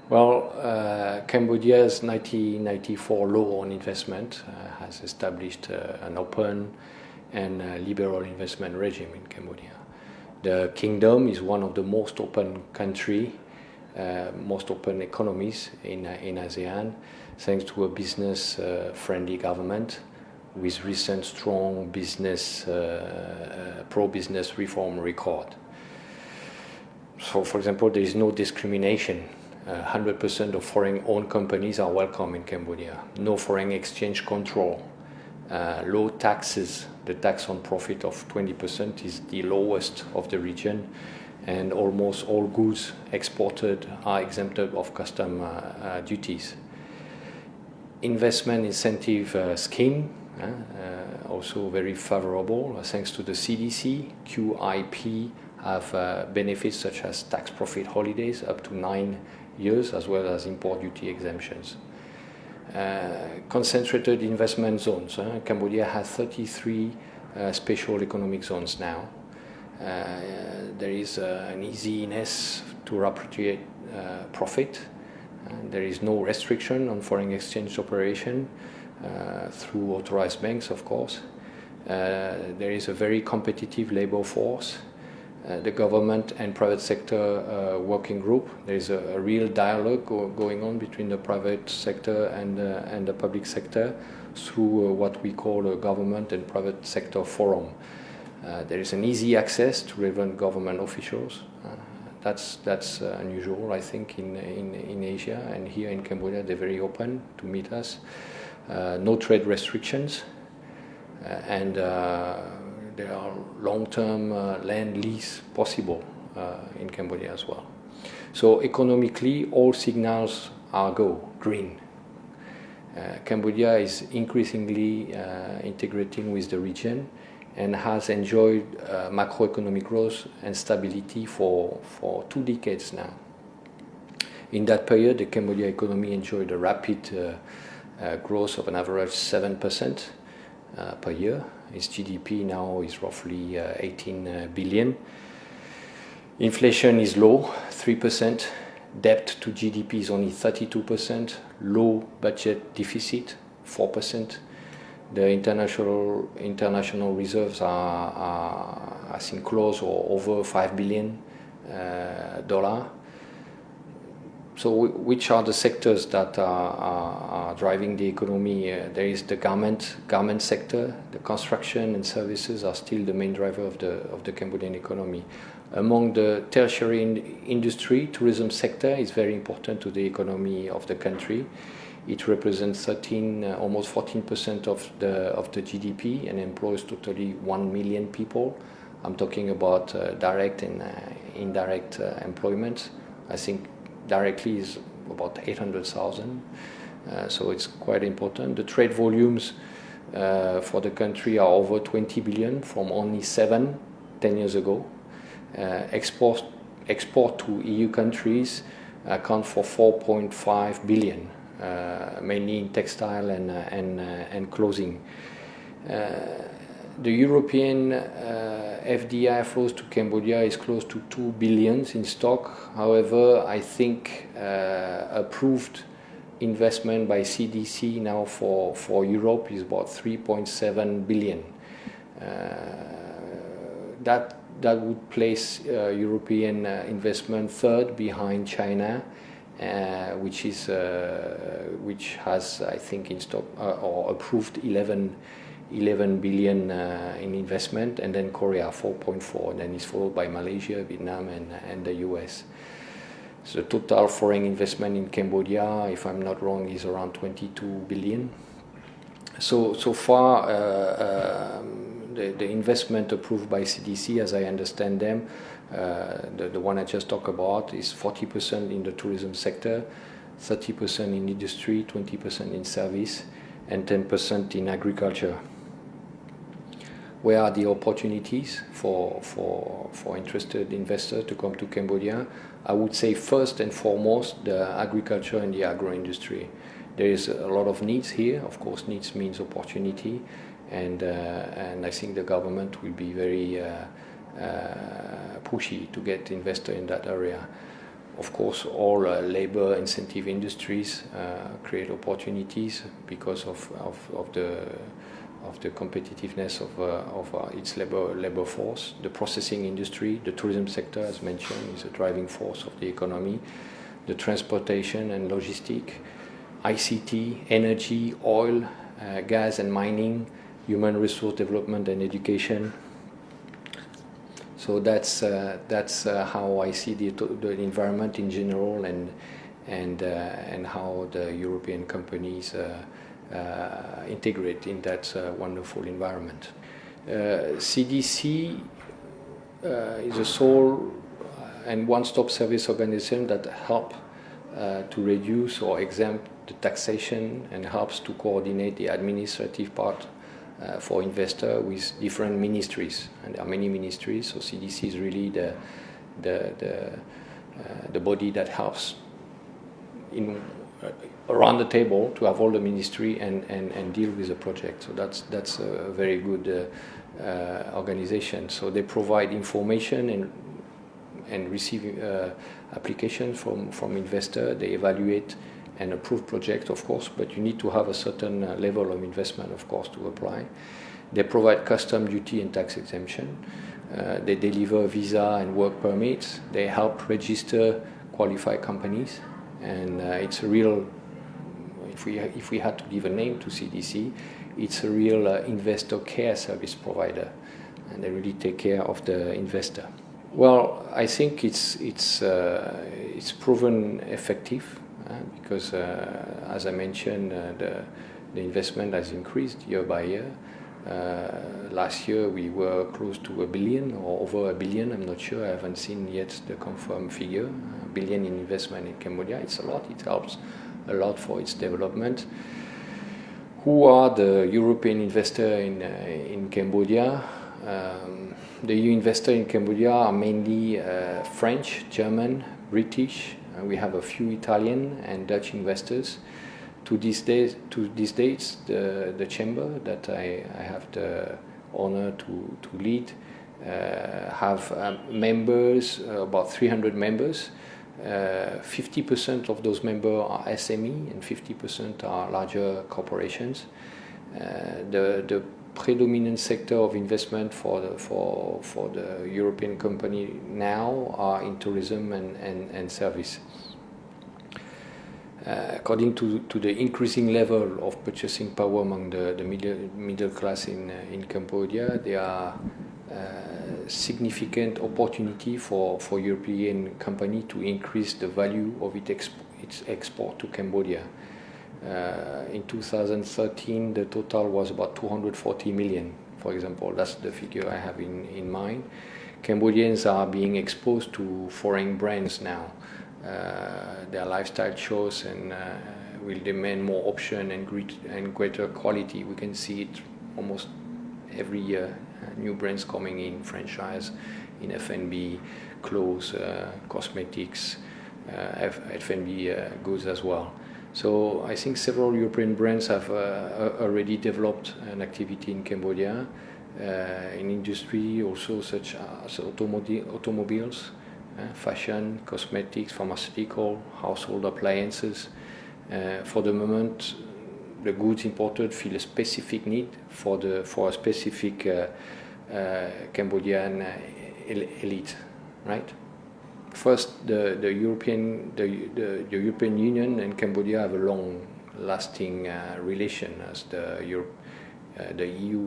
Well, Cambodia's 1994 law on investment has established an open and liberal investment regime in Cambodia. The kingdom is one of the most open most open economies in ASEAN, thanks to a business-friendly government with recent strong pro-business reform record. So, for example, there is no discrimination. 100% of foreign-owned companies are welcome in Cambodia. No foreign exchange control. Low taxes. The tax on profit of 20% is the lowest of the region, and almost all goods exported are exempted of custom duties. Investment incentive scheme, also very favorable, thanks to the CDC. QIP have benefits such as tax profit holidays up to 9 years, as well as import duty exemptions. Concentrated investment zones. Cambodia has 33 special economic zones now. There is an easiness to repatriate profit. There is no restriction on foreign exchange operation through authorized banks, of course. There is a very competitive labor force. The government and private sector working group. There is a real dialogue going on between the private sector and the public sector through what we call a government and private sector forum. There is an easy access to relevant government officials. That's unusual, I think, in Asia, and here in Cambodia they're very open to meet us. No trade restrictions, and there are long-term land lease possible in Cambodia as well. So economically, all signals are green. Cambodia is increasingly integrating with the region and has enjoyed macroeconomic growth and stability for 2 decades now. In that period, the Cambodia economy enjoyed a rapid growth of an average 7% per year. Its GDP now is roughly 18 billion. Inflation is low, 3%. Debt to GDP is only 32%. Low budget deficit, 4%. The international reserves are I think, close or over $5 billion. So which are the sectors that are driving the economy? There is the garment sector. The construction and services are still the main driver of the Cambodian economy. Among the tertiary industry, tourism sector is very important to the economy of the country. It represents almost 14% of the GDP and employs totally 1 million people. I'm talking about direct and indirect employment. I think directly is about 800,000, so it's quite important. The trade volumes for the country are over 20 billion from only 10 years ago. Export to EU countries account for 4.5 billion, mainly in textile and clothing. The European FDI flows to Cambodia is close to 2 billion in stock. However, I think approved investment by CDC now for Europe is about 3.7 billion. That would place European investment third behind China, which has, I think, in stock or approved 11 billion in investment, and then Korea 4.4, and then is followed by Malaysia, Vietnam, and the US. So the total foreign investment in Cambodia, if I'm not wrong, is around 22 billion. So far, the investment approved by CDC, as I understand them, the one I just talked about, is 40% in the tourism sector, 30% in industry, 20% in service, and 10% in agriculture. Where are the opportunities for interested investors to come to Cambodia? I would say first and foremost the agriculture and the agro industry. There is a lot of needs here. Of course, needs means opportunity, and I think the government will be very pushy to get investors in that area. Of course, all labor incentive industries create opportunities because of the competitiveness of its labor force. The processing industry, the tourism sector, as mentioned, is a driving force of the economy. The transportation and logistic, ICT, energy, oil, gas and mining, human resource development and education. So that's how I see the environment in general, and how the European companies integrate in that wonderful environment. CDC is a sole and one-stop service organization that help to reduce or exempt the taxation and helps to coordinate the administrative part for investor with different ministries, and there are many ministries. So CDC is really the body that helps around the table to have all the ministry and deal with the project. So that's a very good organization. So they provide information and receive applications from investor. They evaluate and approve project, of course, but you need to have a certain level of investment, of course, to apply. They provide custom duty and tax exemption. They deliver visa and work permits. They help register qualified companies, and it's a real. If we had to give a name to CDC, it's a real investor care service provider, and they really take care of the investor. Well, I think it's proven effective. Because, as I mentioned, the investment has increased year by year. Last year we were close to $1 billion or over $1 billion. I'm not sure. I haven't seen yet the confirmed figure. $1 billion in investment in Cambodia. It's a lot. It helps a lot for its development. Who are the European investor in Cambodia? The EU investor in Cambodia are mainly French, German, British. We have a few Italian and Dutch investors. To these dates, the chamber that I have the honor to lead have members, about 300 members. 50% of those members are SME and 50% are larger corporations. The predominant sector of investment for the European company now are in tourism and service. According to the increasing level of purchasing power among the middle class in Cambodia, there are significant opportunity for European company to increase the value of its export to Cambodia. In 2013, the total was about 240 million, for example. That's the figure I have in mind. Cambodians are being exposed to foreign brands now. Their lifestyle choice and will demand more option and greater quality. We can see it almost every year. New brands coming in, franchise in F&B, clothes, cosmetics, F&B goods as well. So I think several European brands have already developed an activity in Cambodia, in industry also such as automobiles, fashion, cosmetics, pharmaceutical, household appliances. For the moment, the goods imported feel a specific need for a specific Cambodian elite, right? First, the European Union and Cambodia have a long-lasting relation, as the EU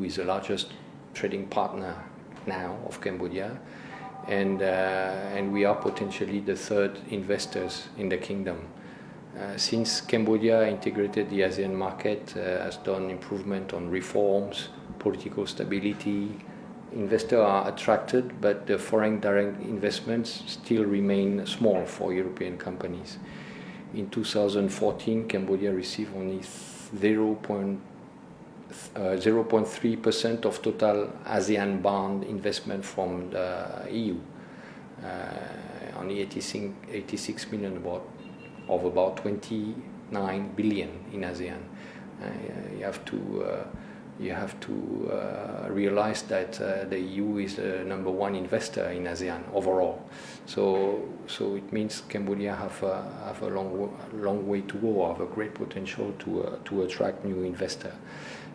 is the largest trading partner now of Cambodia, and we are potentially the third investors in the kingdom. Since Cambodia integrated the ASEAN market, has done improvement on reforms, political stability, investors are attracted, but the foreign direct investments still remain small for European companies. In 2014, Cambodia received only 0.3% of total ASEAN bound investment from the EU. Only 86 million of about 29 billion in ASEAN. You have to you have to realize that the EU is the #1 investor in ASEAN overall. So it means Cambodia have a long way to go, have a great potential to attract new investor.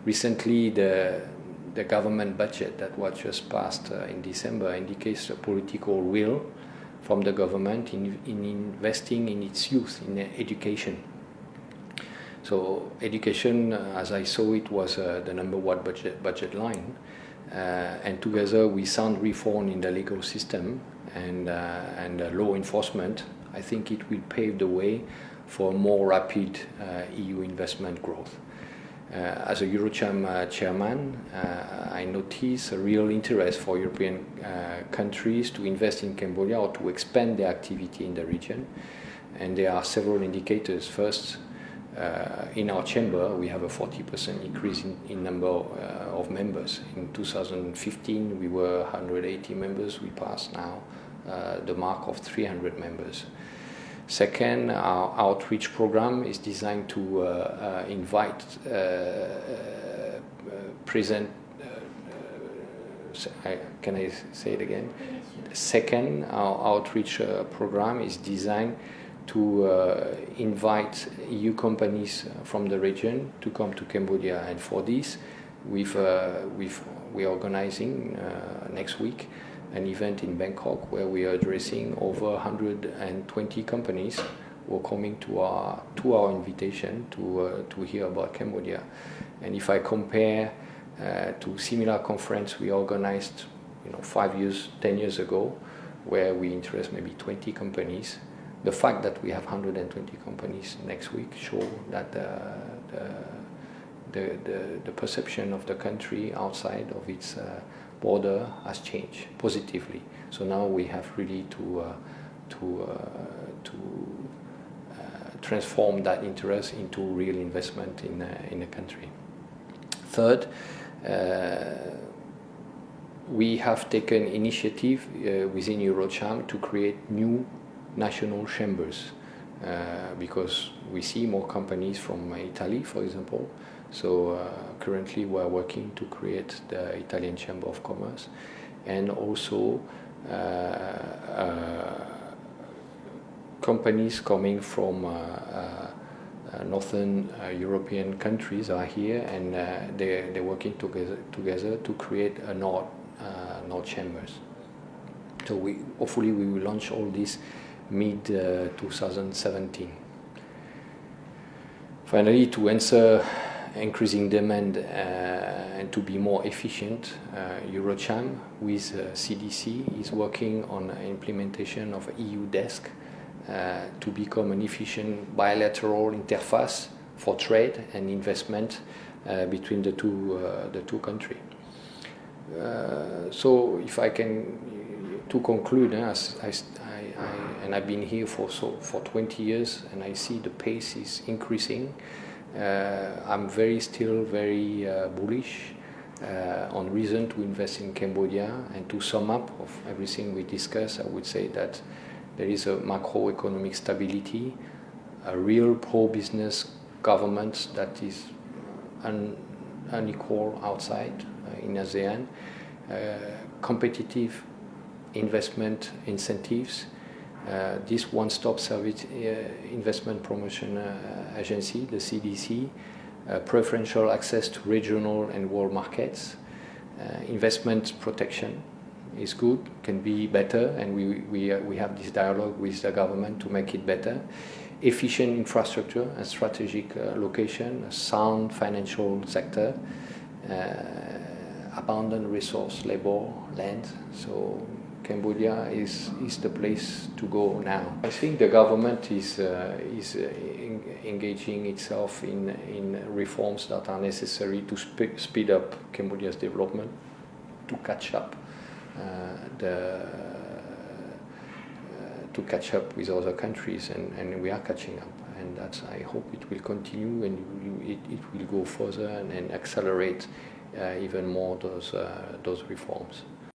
Recently, the government budget that was just passed in December indicates a political will from the government in investing in its youth, in education. So education, as I saw it, was the #1 budget line, and together with sound reform in the legal system and law enforcement, I think it will pave the way for more rapid EU investment growth. As a EuroCham chairman, I notice a real interest for European countries to invest in Cambodia or to expand their activity in the region, and there are several indicators. First, in our chamber, we have a 40% increase in number of members. In 2015, we were 180 members. We passed now the mark of 300 members. Second, our outreach program is designed to invite, present. Can I say it again? Second, our outreach program is designed to invite EU companies from the region to come to Cambodia, and for this, we're organizing next week an event in Bangkok where we are addressing over 120 companies who are coming to our invitation to hear about Cambodia. And if I compare to similar conference we organized 10 years ago, where we interest maybe 20 companies, the fact that we have 120 companies next week show that the perception of the country outside of its border has changed positively. So now we have really to transform that interest into real investment in the country. Third, we have taken initiative within EuroCham to create new national chambers because we see more companies from Italy, for example. So currently we are working to create the Italian Chamber of Commerce, and also companies coming from northern European countries are here, and they're working together to create a North Chambers. So hopefully we will launch all this mid 2017. Finally, to answer increasing demand and to be more efficient, EuroCham with CDC is working on implementation of EU desk to become an efficient bilateral interface for trade and investment between the two countries. So if I can to conclude, and I've been here for 20 years, and I see the pace is increasing. I'm still very bullish on reason to invest in Cambodia. And to sum up of everything we discussed, I would say that there is a macroeconomic stability, a real pro-business government that is unequal outside in ASEAN, competitive investment incentives, this one-stop service investment promotion agency, the CDC, preferential access to regional and world markets, investment protection is good, can be better, and we have this dialogue with the government to make it better. Efficient infrastructure and strategic location, a sound financial sector, abundant resource, labor, land. So Cambodia is the place to go now. I think the government is engaging itself in reforms that are necessary to speed up Cambodia's development, to catch up with other countries, and we are catching up, and that's, I hope it will continue, and it will go further and accelerate even more those reforms.